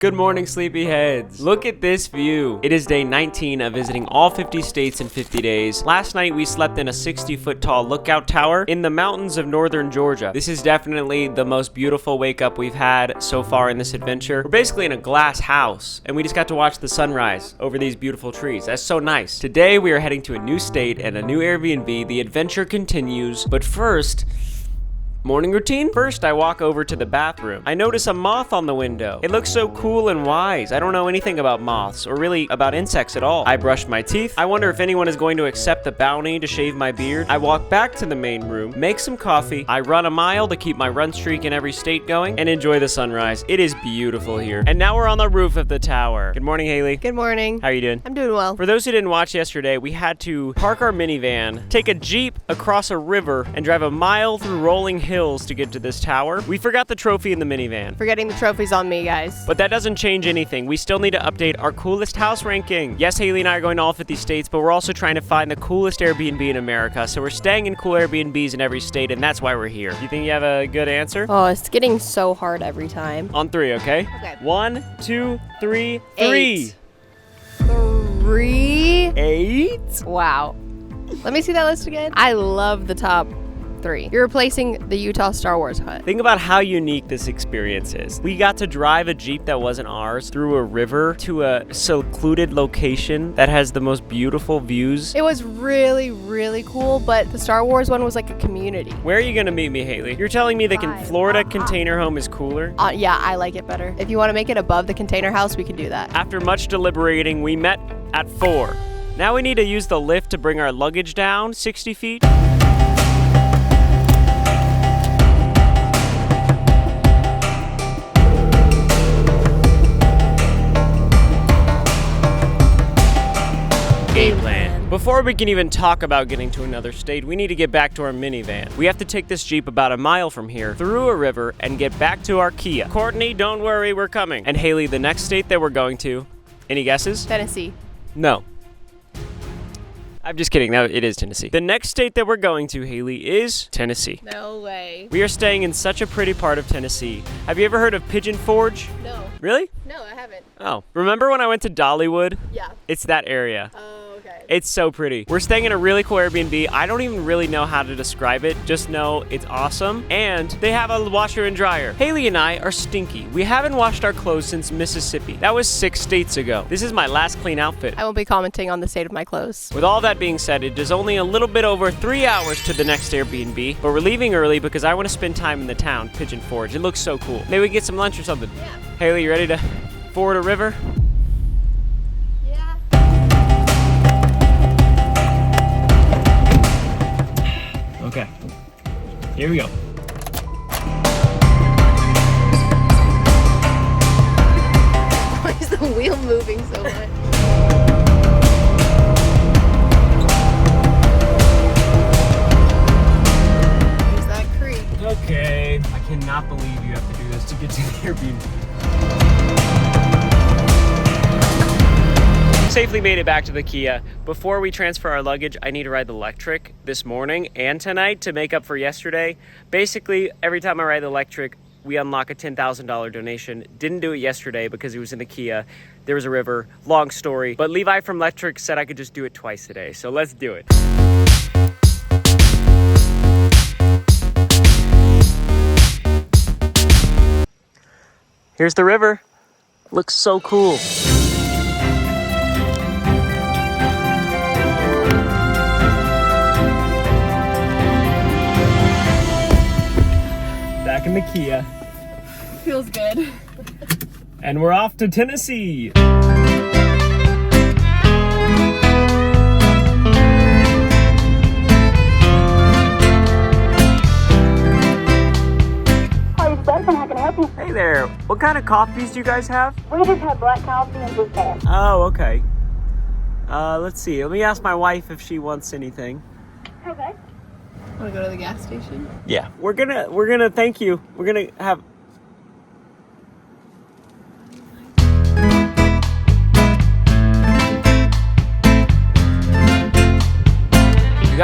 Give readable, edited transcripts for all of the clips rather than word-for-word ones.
Good morning, sleepyheads. Look at this view. It is day 19 of visiting all 50 states in 50 days. Last night, we slept in a 60-foot tall lookout tower in the mountains of northern Georgia. This is definitely the most beautiful wake up we've had so far in this adventure. We're basically in a glass house, and we just got to watch the sunrise over these beautiful trees. That's so nice. Today, we are heading to a new state and a new Airbnb. The adventure continues, but first, morning routine? First, I walk over to the bathroom. I notice a moth on the window. It looks so cool and wise. I don't know anything about moths, or really about insects at all. I brush my teeth. I wonder if anyone is going to accept the bounty to shave my beard. I walk back to the main room, make some coffee. I run a mile to keep my run streak in every state going, and enjoy the sunrise. It is beautiful here. And now we're on the roof of the tower. Good morning, Haley. Good morning. How are you doing? I'm doing well. For those who didn't watch yesterday, we had to park our minivan, take a Jeep across a river, and drive a mile through rolling hills to get to this tower. We forgot the trophy in the minivan. Forgetting the trophies on me, guys. But that doesn't change anything. We still need to update our coolest house ranking. Yes, Haley and I are going to all 50 states, but we're also trying to find the coolest Airbnb in America. So we're staying in cool Airbnbs in every state, and that's why we're here. You think you have a good answer? Oh, it's getting so hard every time. On three, okay? Okay. 1, 2, 3, 8. 3. 3? 8? Wow. Let me see that list again. I love the top 3. You're replacing the Utah Star Wars hut. Think about how unique this experience is. We got to drive a Jeep that wasn't ours through a river to a secluded location that has the most beautiful views. It was really, really cool, but the Star Wars one was like a community. Where are you gonna meet me, Haley? You're telling me the Florida container home is cooler? Yeah, I like it better. If you want to make it above the container house, we can do that. After much deliberating, we met at 4. Now we need to use the lift to bring our luggage down 60 feet. Game plan. Before we can even talk about getting to another state, we need to get back to our minivan. We have to take this Jeep about a mile from here, through a river, and get back to our Kia. Courtney, don't worry, we're coming. And Haley, the next state that we're going to, any guesses? Tennessee. No. I'm just kidding. No, it is Tennessee. The next state that we're going to, Haley, is Tennessee. No way. We are staying in such a pretty part of Tennessee. Have you ever heard of Pigeon Forge? No. Really? No, I haven't. Oh. Remember when I went to Dollywood? Yeah. It's that area. Oh, okay. It's so pretty. We're staying in a really cool Airbnb. I don't even really know how to describe it. Just know it's awesome. And they have a washer and dryer. Haley and I are stinky. We haven't washed our clothes since Mississippi. That was 6 states ago. This is my last clean outfit. I won't be commenting on the state of my clothes. With all that being said, it is only a little bit over 3 hours to the next Airbnb, but we're leaving early because I want to spend time in the town, Pigeon Forge. It looks so cool. Maybe we can get some lunch or something. Yeah. Haley, you ready to ford a river? Yeah. Okay. Here we go. Why is the wheel moving so much? Here's that creek. Okay. I cannot believe you have to do this to get to the Airbnb. Safely made it back to the Kia. Before we transfer our luggage, I need to ride the electric this morning and tonight to make up for yesterday. Basically, every time I ride the electric, we unlock a $10,000 donation. Didn't do it yesterday because it was in the Kia. There was a river, long story. But Levi from Electric said I could just do it twice a day, so let's do it. Here's the river. Looks so cool. Back in the Kia. Feels good. And we're off to Tennessee. How can I help you? Hey there. What kind of coffees do you guys have? We just have black coffee and decaf. Oh, okay. Let's see. Let me ask my wife if she wants anything. Okay. Want to go to the gas station? Yeah. We're gonna thank you. We're gonna have.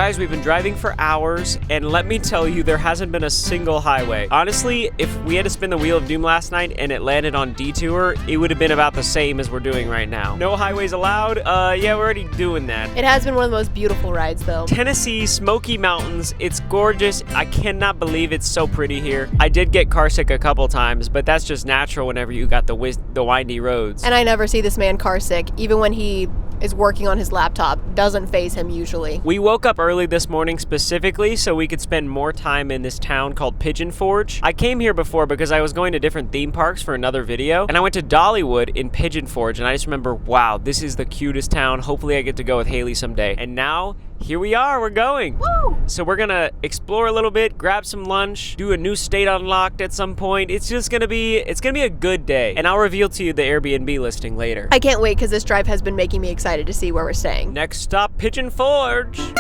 Guys, we've been driving for hours, and let me tell you, there hasn't been a single highway. Honestly, if we had to spin the Wheel of Doom last night and it landed on Detour, it would have been about the same as we're doing right now. No highways allowed? Yeah, we're already doing that. It has been one of the most beautiful rides, though. Tennessee, Smoky Mountains, it's gorgeous. I cannot believe it's so pretty here. I did get car sick a couple times, but that's just natural whenever you got the windy roads. And I never see this man car sick, even when he is working on his laptop. Doesn't faze him usually. We woke up early this morning specifically so we could spend more time in this town called Pigeon Forge. I came here before because I was going to different theme parks for another video, and I went to Dollywood in Pigeon Forge, and I just remember, wow, this is the cutest town. Hopefully I get to go with Haley someday. And now, here we are, we're going. Woo! So we're gonna explore a little bit, grab some lunch, do a new state unlocked at some point. It's gonna be a good day. And I'll reveal to you the Airbnb listing later. I can't wait because this drive has been making me excited to see where we're staying. Next stop, Pigeon Forge. Dolly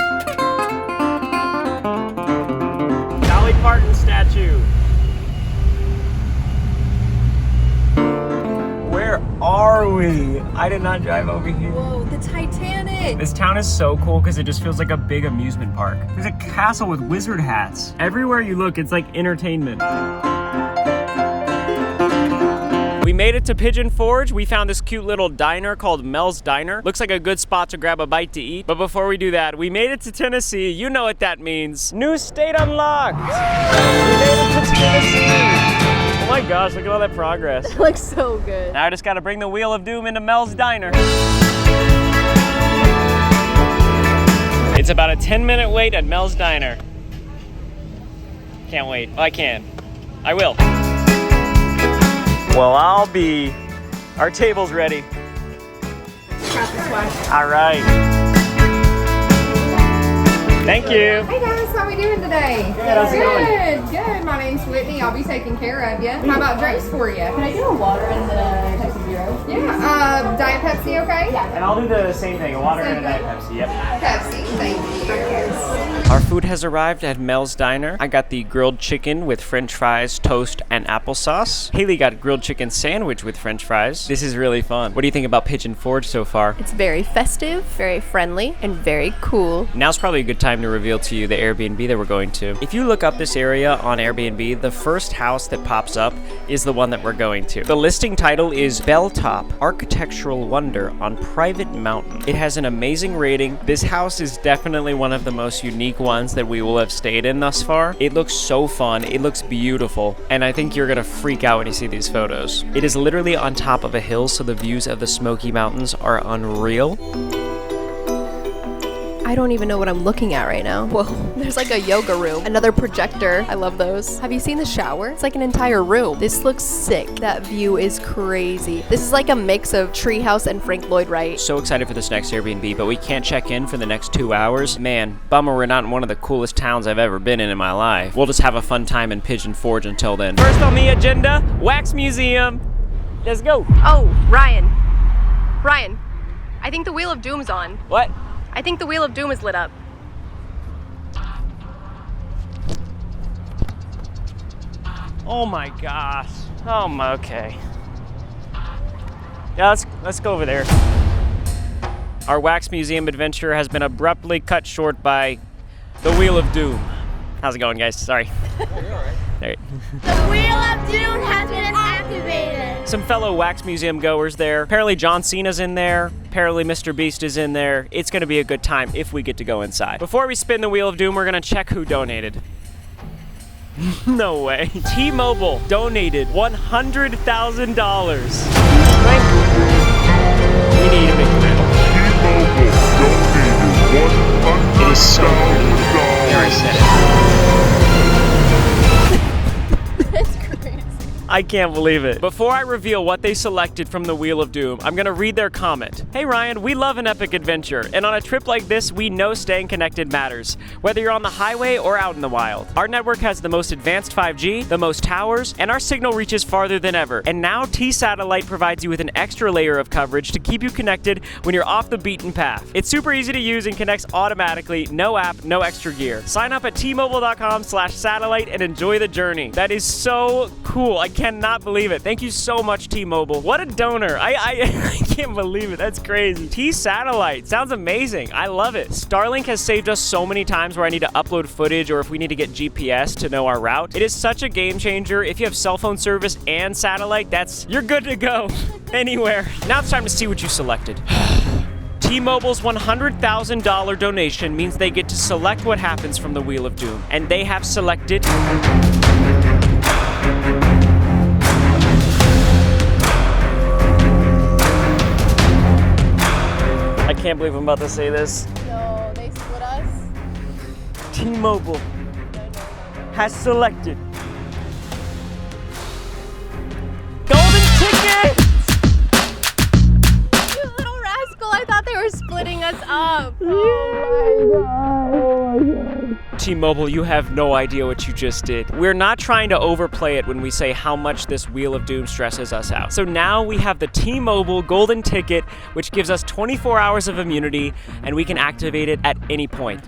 Parton statue. Where are we? I did not drive over here. Whoa, the Titanic! This town is so cool because it just feels like a big amusement park. There's a castle with wizard hats. Everywhere you look, it's like entertainment. We made it to Pigeon Forge. We found this cute little diner called Mel's Diner. Looks like a good spot to grab a bite to eat. But before we do that, we made it to Tennessee. You know what that means. New state unlocked. We made it to Tennessee. Oh my gosh, look at all that progress. It looks so good. Now I just gotta bring the Wheel of Doom into Mel's Diner. It's about a 10-minute wait at Mel's Diner. Can't wait. Oh, I can. I will. Well, I'll be. Our table's ready. All right. Thank you. Hey guys, how we doing today? Good, how's it going? Good. My name's Whitney. I'll be taking care of you. How about drinks for you? Can I get a water and the Pepsi Zero? Yeah. Diet Pepsi, okay? Yeah. And I'll do the same thing, a water and a Diet Pepsi, yep. Pepsi, thank you. Our food has arrived at Mel's Diner. I got the grilled chicken with french fries, toast, and applesauce. Haley got a grilled chicken sandwich with french fries. This is really fun. What do you think about Pigeon Forge so far? It's very festive, very friendly, and very cool. Now's probably a good time to reveal to you the Airbnb that we're going to. If you look up this area on Airbnb, the first house that pops up is the one that we're going to. The listing title is Belltop Architectural Wonder on Private Mountain. It has an amazing rating. This house is definitely one of the most unique ones that we will have stayed in thus far. It looks so fun. It looks beautiful. And I think you're gonna freak out when you see these photos. It is literally on top of a hill, so the views of the Smoky Mountains are unreal. I don't even know what I'm looking at right now. Whoa, there's like a yoga room. Another projector. I love those. Have you seen the shower? It's like an entire room. This looks sick. That view is crazy. This is like a mix of Treehouse and Frank Lloyd Wright. So excited for this next Airbnb, but we can't check in for the next 2 hours. Man, bummer we're not in one of the coolest towns I've ever been in my life. We'll just have a fun time in Pigeon Forge until then. First on the agenda, Wax Museum. Let's go. Oh, Ryan. Ryan, I think the Wheel of Doom's on. What? I think the Wheel of Doom is lit up. Oh my gosh. Okay. Yeah, let's go over there. Our Wax Museum adventure has been abruptly cut short by the Wheel of Doom. How's it going, guys? Sorry. You're all right. There. The Wheel of Doom has been activated. Some fellow Wax Museum goers there. Apparently John Cena's in there. Apparently Mr. Beast is in there. It's gonna be a good time if we get to go inside. Before we spin the Wheel of Doom, we're gonna check who donated. No way. T-Mobile donated $100,000. We need a big win. It is so pretty. There, I said it. That's crazy. I can't believe it. Before I reveal what they selected from the Wheel of Doom, I'm gonna read their comment. Hey Ryan, we love an epic adventure, and on a trip like this, we know staying connected matters, whether you're on the highway or out in the wild. Our network has the most advanced 5G, the most towers, and our signal reaches farther than ever. And now T-Satellite provides you with an extra layer of coverage to keep you connected when you're off the beaten path. It's super easy to use and connects automatically, no app, no extra gear. Sign up at T-Mobile.com/satellite and enjoy the journey. That is so cool. I can't cannot believe it. Thank you so much, T-Mobile. What a donor. I can't believe it. That's crazy. T-Satellite. Sounds amazing. I love it. Starlink has saved us so many times where I need to upload footage or if we need to get GPS to know our route. It is such a game changer. If you have cell phone service and satellite, you're good to go anywhere. Now it's time to see what you selected. T-Mobile's $100,000 donation means they get to select what happens from the Wheel of Doom. And they have selected... I can't believe I'm about to say this. No, they split us. T-Mobile has selected golden tickets! You little rascal, I thought they were splitting us up. T-Mobile, you have no idea what you just did. We're not trying to overplay it when we say how much this Wheel of Doom stresses us out. So now we have the T-Mobile golden ticket, which gives us 24 hours of immunity, and we can activate it at any point.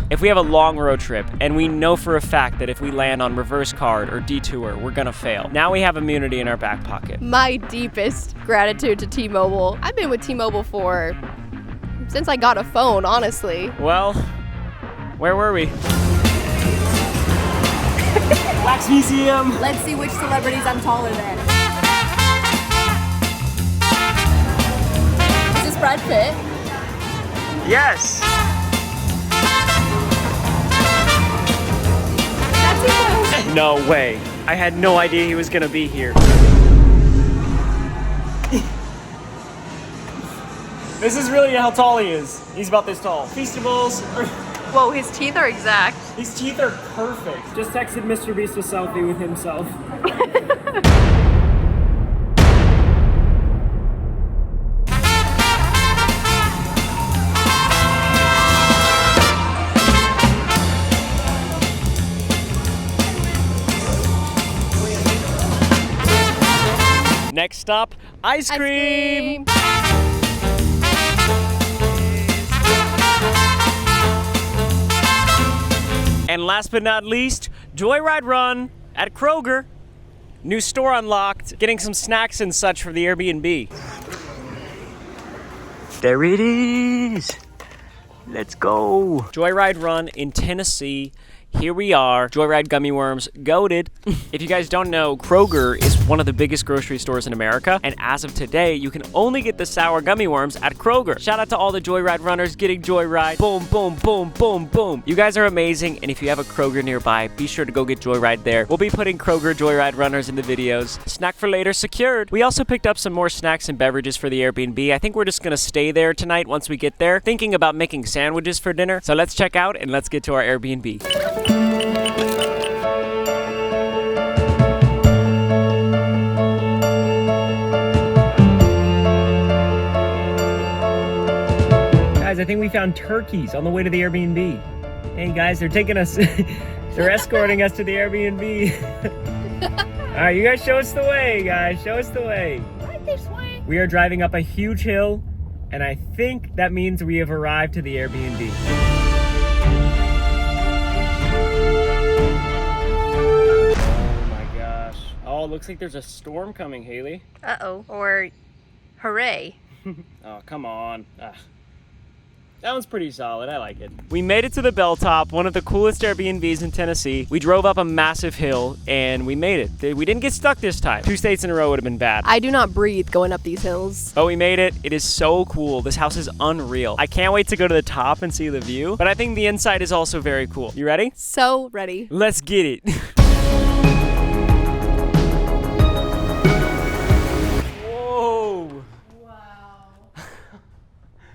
If we have a long road trip, and we know for a fact that if we land on reverse card or detour, we're gonna fail. Now we have immunity in our back pocket. My deepest gratitude to T-Mobile. I've been with T-Mobile since I got a phone, honestly. Well, where were we? Wax Museum! Let's see which celebrities I'm taller than. Is this Brad Pitt? Yes! No way. I had no idea he was gonna be here. This is really how tall he is. He's about this tall. Feastables. Whoa, his teeth are exact. His teeth are perfect. Just texted Mr. Beast a selfie with himself. Next stop, ice cream. And last but not least, Joyride Run at Kroger. New store unlocked, getting some snacks and such for the Airbnb. There it is. Let's go. Joyride Run in Tennessee. Here we are, Joyride gummy worms, goated. If you guys don't know, Kroger is one of the biggest grocery stores in America, and as of today, you can only get the sour gummy worms at Kroger. Shout out to all the Joyride runners getting Joyride. Boom, boom, boom, boom, boom. You guys are amazing, and if you have a Kroger nearby, be sure to go get Joyride there. We'll be putting Kroger Joyride runners in the videos. Snack for later secured. We also picked up some more snacks and beverages for the Airbnb. I think we're just gonna stay there tonight once we get there, thinking about making sandwiches for dinner. So let's check out and let's get to our Airbnb. Guys, I think we found turkeys on the way to the Airbnb. Hey guys, they're taking us, they're escorting us to the Airbnb. All right, you guys show us the way, guys. Show us the way. Right this way. We are driving up a huge hill, and I think that means we have arrived to the Airbnb. Oh, it looks like there's a storm coming, Haley. Uh-oh. Or hooray. Oh, come on. Ugh. That one's pretty solid. I like it. We made it to the Belltop, one of the coolest Airbnbs in Tennessee. We drove up a massive hill, and we made it. We didn't get stuck this time. 2 states in a row would have been bad. I do not breathe going up these hills. But we made it. It is so cool. This house is unreal. I can't wait to go to the top and see the view, but I think the inside is also very cool. You ready? So ready. Let's get it.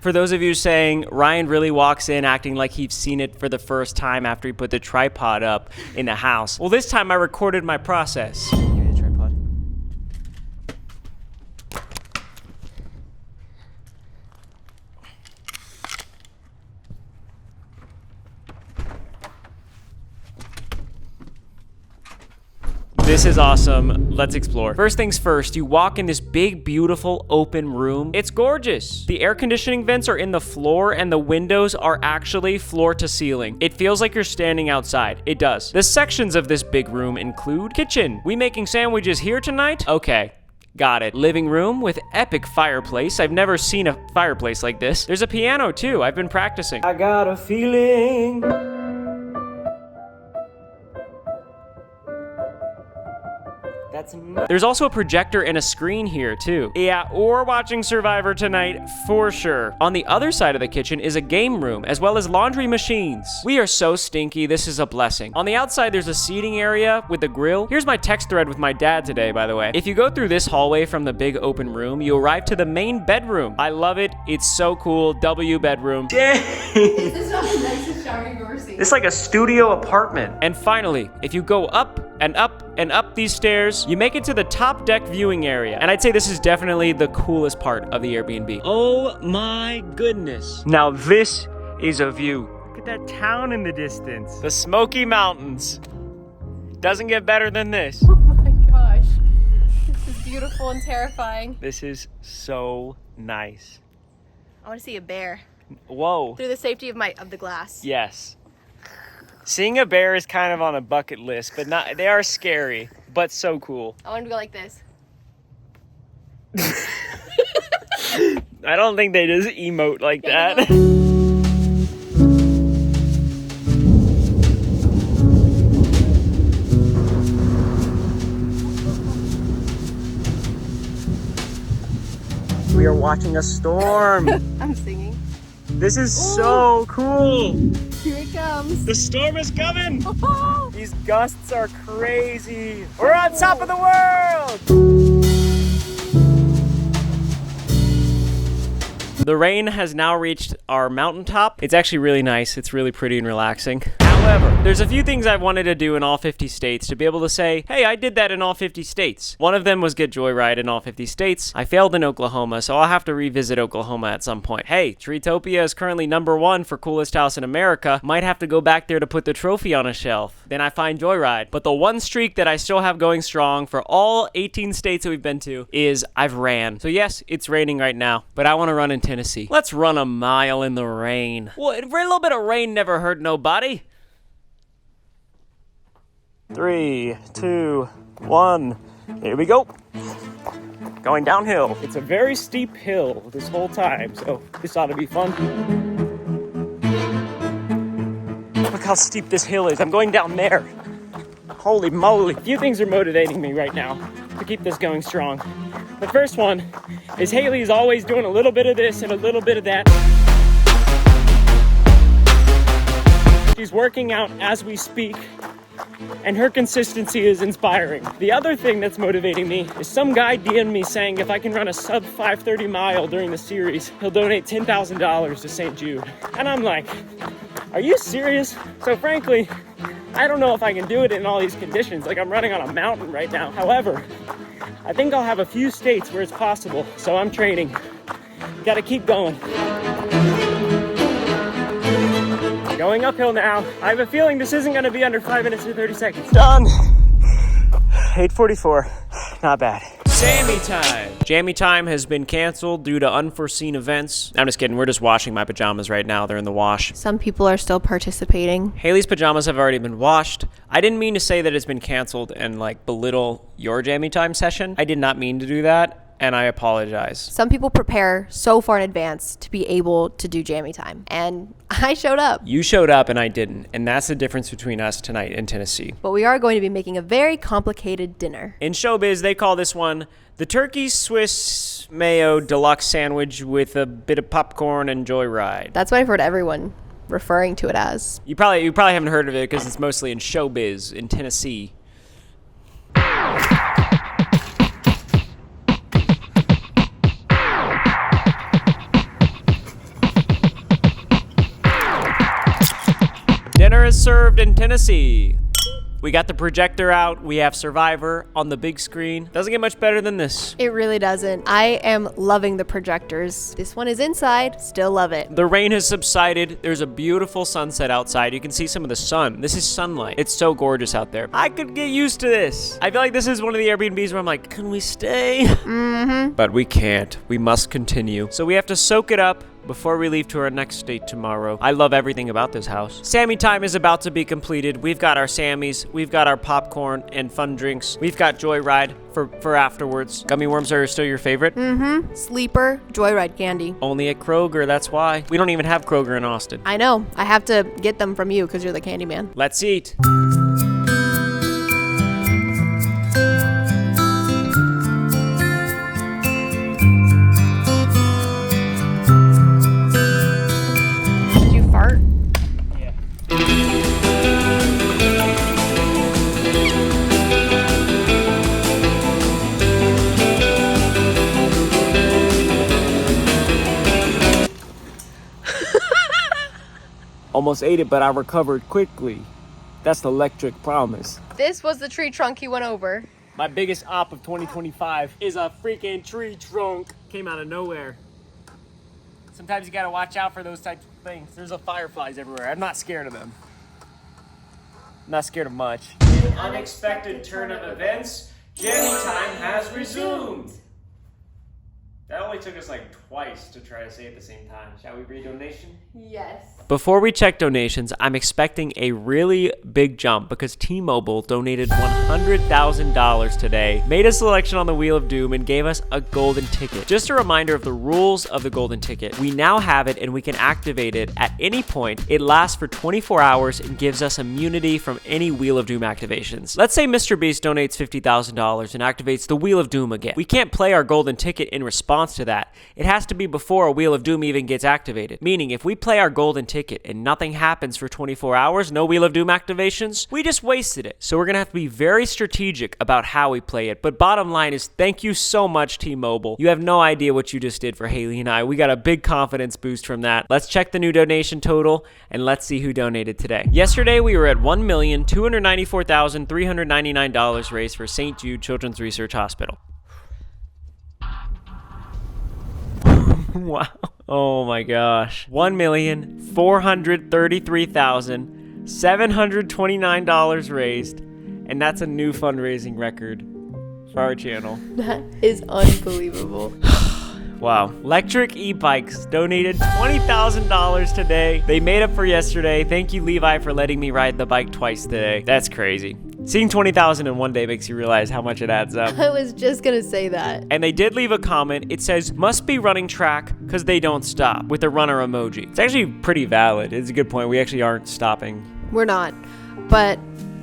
For those of you saying, Ryan really walks in acting like he's seen it for the first time after he put the tripod up in the house. Well, this time I recorded my process. Give me the tripod. This This is awesome. Let's explore. First things first, you walk in this big, beautiful, open room. It's gorgeous. The air conditioning vents are in the floor and the windows are actually floor to ceiling. It feels like you're standing outside. It does. The sections of this big room include kitchen. We making sandwiches here tonight? Okay. Got it. Living room with epic fireplace. I've never seen a fireplace like this. There's a piano too. I've been practicing. I got a feeling. There's also a projector and a screen here too. Yeah, we're watching Survivor tonight for sure. On the other side of the kitchen is a game room as well as laundry machines. We are so stinky, this is a blessing. On the outside there's a seating area with a grill. Here's my text thread with my dad today, by the way. If you go through this hallway from the big open room, you arrive to the main bedroom. I love it, it's so cool. W bedroom. Dang! This is not the nicest shower you've ever seen. It's like a studio apartment. And finally, if you go up and up and up these stairs, you make it to the top deck viewing area. And I'd say this is definitely the coolest part of the Airbnb. Oh my goodness. Now this is a view. Look at that town in the distance. The Smoky Mountains. Doesn't get better than this. Oh my gosh. This is beautiful and terrifying. This is so nice. I want to see a bear Whoa. through the safety of the glass. Yes. Seeing a bear is kind of on a bucket list, but not. They are scary, but so cool. I want to go like this. I don't think they just emote like that. We are watching a storm. I'm singing. This is so cool. Here it comes. The storm is coming. These gusts are crazy. We're on top of the world. The rain has now reached our mountaintop. It's actually really nice. It's really pretty and relaxing. However, there's a few things I wanted to do in all 50 states to be able to say, hey, I did that in all 50 states. One of them was get Joyride in all 50 states. I failed in Oklahoma, so I'll have to revisit Oklahoma at some point. Hey, Treetopia is currently #1 for coolest house in America. Might have to go back there to put the trophy on a shelf. Then I find Joyride. But the one streak that I still have going strong for all 18 states that we've been to is I've ran. So yes, it's raining right now, but I want to run in Tennessee. Let's run a mile in the rain. Well, a little bit of rain never hurt nobody. 3, 2, 1. Here we go. Going downhill. It's a very steep hill this whole time, so this ought to be fun. Look how steep this hill is. I'm going down there. Holy moly. A few things are motivating me right now to keep this going strong. The first one is Haley's always doing a little bit of this and a little bit of that. She's working out as we speak, and her consistency is inspiring. The other thing that's motivating me is some guy DM'd me saying if I can run a sub 5:30 mile during the series, he'll donate $10,000 to St. Jude. And I'm like, are you serious? So frankly, I don't know if I can do it in all these conditions. Like, I'm running on a mountain right now. However, I think I'll have a few states where it's possible, so I'm training. Gotta keep going. Going uphill now. I have a feeling this isn't gonna be under 5 minutes and 30 seconds. Done. 8:44. Not bad. Jammy time. Jammy time has been canceled due to unforeseen events. I'm just kidding. We're just washing my pajamas right now. They're in the wash. Some people are still participating. Haley's pajamas have already been washed. I didn't mean to say that it's been canceled and like belittle your jammy time session. I did not mean to do that, and I apologize. Some people prepare so far in advance to be able to do jammy time, and I showed up. You showed up and I didn't, and that's the difference between us tonight in Tennessee. But we are going to be making a very complicated dinner. In showbiz, they call this one the Turkey Swiss Mayo Deluxe Sandwich with a bit of popcorn and Joyride. That's what I've heard everyone referring to it as. You probably haven't heard of it because it's mostly in showbiz in Tennessee. Dinner is served in Tennessee. We got the projector out. We have Survivor on the big screen. Doesn't get much better than this. It really doesn't. I am loving the projectors. This one is inside. Still love it. The rain has subsided. There's a beautiful sunset outside. You can see some of the sun. This is sunlight. It's so gorgeous out there. I could get used to this. I feel like this is one of the Airbnbs where I'm like, can we stay? But we can't. We must continue. So we have to soak it up before we leave to our next state tomorrow. I love everything about this house. Sammy time is about to be completed. We've got our Sammys, we've got our popcorn and fun drinks. We've got Joyride for afterwards. Gummy worms are still your favorite? Sleeper, Joyride candy. Only at Kroger, that's why. We don't even have Kroger in Austin. I know. I have to get them from you because you're the candy man. Let's eat. Did you fart? Yeah. Almost ate it, but I recovered quickly. That's the electric promise. This was the tree trunk he went over. My biggest op of 2025 is a freaking tree trunk. Came out of nowhere. Sometimes you gotta watch out for those types of things. There's fireflies everywhere. I'm not scared of them. I'm not scared of much. In unexpected turn of events, Jenny time has resumed. That only took us like twice to try to say it at the same time. Shall we read donation? Yes. Before we check donations, I'm expecting a really big jump because T-Mobile donated $100,000 today, made a selection on the Wheel of Doom, and gave us a golden ticket. Just a reminder of the rules of the golden ticket. We now have it and we can activate it at any point. It lasts for 24 hours and gives us immunity from any Wheel of Doom activations. Let's say Mr. Beast donates $50,000 and activates the Wheel of Doom again. We can't play our golden ticket in response to that. It has to be before a Wheel of Doom even gets activated. Meaning, if we play our golden ticket and nothing happens for 24 hours, no Wheel of Doom activations, we just wasted it. So we're gonna have to be very strategic about how we play it. But bottom line is, thank you so much, T-Mobile. You have no idea what you just did for Haley and I. We got a big confidence boost from that. Let's check the new donation total and let's see who donated today. Yesterday, we were at $1,294,399 raised for St. Jude Children's Research Hospital. Wow. Oh my gosh. $1,433,729 raised. And that's a new fundraising record for our channel. That is unbelievable. Wow. Electric e-bikes donated $20,000 today. They made up for yesterday. Thank you, Levi, for letting me ride the bike twice today. That's crazy. Seeing 20,000 in one day makes you realize how much it adds up. I was just gonna say that. And they did leave a comment. It says, must be running track because they don't stop, with a runner emoji. It's actually pretty valid. It's a good point. We actually aren't stopping. We're not, but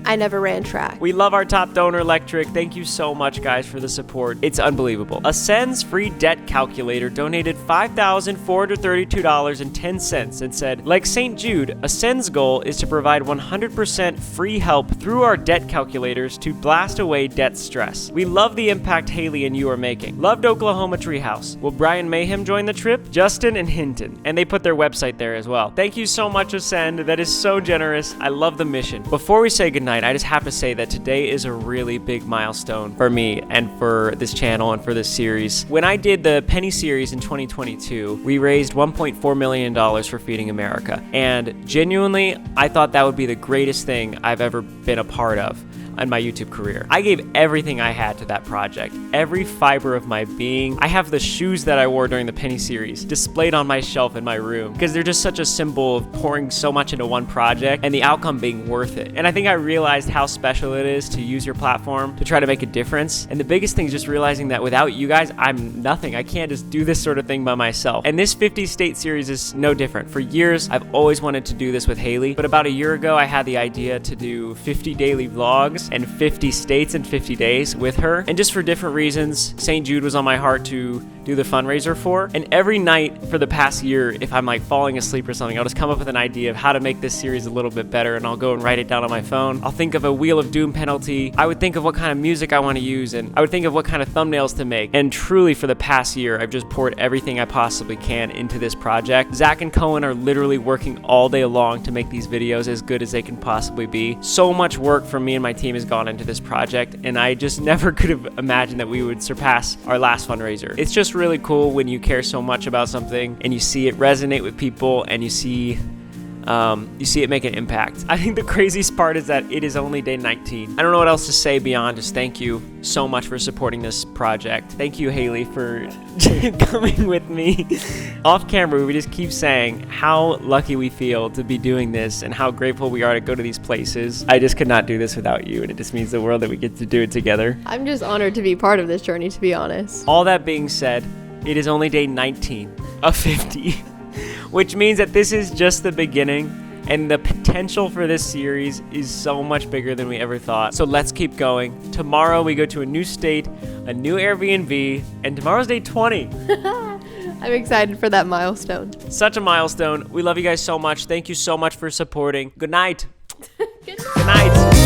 I never ran track. We love our top donor, Electric. Thank you so much, guys, for the support. It's unbelievable. Ascend's free debt calculator donated $5,432.10 and said, like St. Jude, Ascend's goal is to provide 100% free help through our debt calculators to blast away debt stress. We love the impact Haley and you are making. Loved Oklahoma Treehouse. Will Brian Mayhem join the trip? Justin and Hinton. And they put their website there as well. Thank you so much, Ascend. That is so generous. I love the mission. Before we say goodnight, I just have to say that today is a really big milestone for me and for this channel and for this series. When I did the Penny series in 2022, we raised $1.4 million for Feeding America. And genuinely, I thought that would be the greatest thing I've ever been a part of in my YouTube career. I gave everything I had to that project, every fiber of my being. I have the shoes that I wore during the Penny series displayed on my shelf in my room because they're just such a symbol of pouring so much into one project and the outcome being worth it. And I think I realized how special it is to use your platform to try to make a difference. And the biggest thing is just realizing that without you guys, I'm nothing. I can't just do this sort of thing by myself. And this 50 state series is no different. For years, I've always wanted to do this with Haley, but about a year ago, I had the idea to do 50 daily vlogs and 50 states in 50 days with her. And just for different reasons, St. Jude was on my heart to do the fundraiser for. And every night for the past year, if I'm like falling asleep or something, I'll just come up with an idea of how to make this series a little bit better, and I'll go and write it down on my phone. I'll think of a Wheel of Doom penalty. I would think of what kind of music I want to use, and I would think of what kind of thumbnails to make. And truly for the past year, I've just poured everything I possibly can into this project. Zach and Cohen are literally working all day long to make these videos as good as they can possibly be. So much work from me and my team has gone into this project, and I just never could have imagined that we would surpass our last fundraiser. It's just really cool when you care so much about something and you see it resonate with people, and you see it make an impact. I think the craziest part is that it is only day 19. I don't know what else to say beyond just thank you so much for supporting this project. Thank you, Haley, for coming with me. Off camera, we just keep saying how lucky we feel to be doing this and how grateful we are to go to these places. I just could not do this without you, and it just means the world that we get to do it together. I'm just honored to be part of this journey, to be honest. All that being said, it is only day 19 of 50. Which means that this is just the beginning, and the potential for this series is so much bigger than we ever thought. So let's keep going. Tomorrow we go to a new state, a new Airbnb, and tomorrow's day 20. I'm excited for that milestone. Such a milestone. We love you guys so much. Thank you so much for supporting. Good night. Good night. Good night.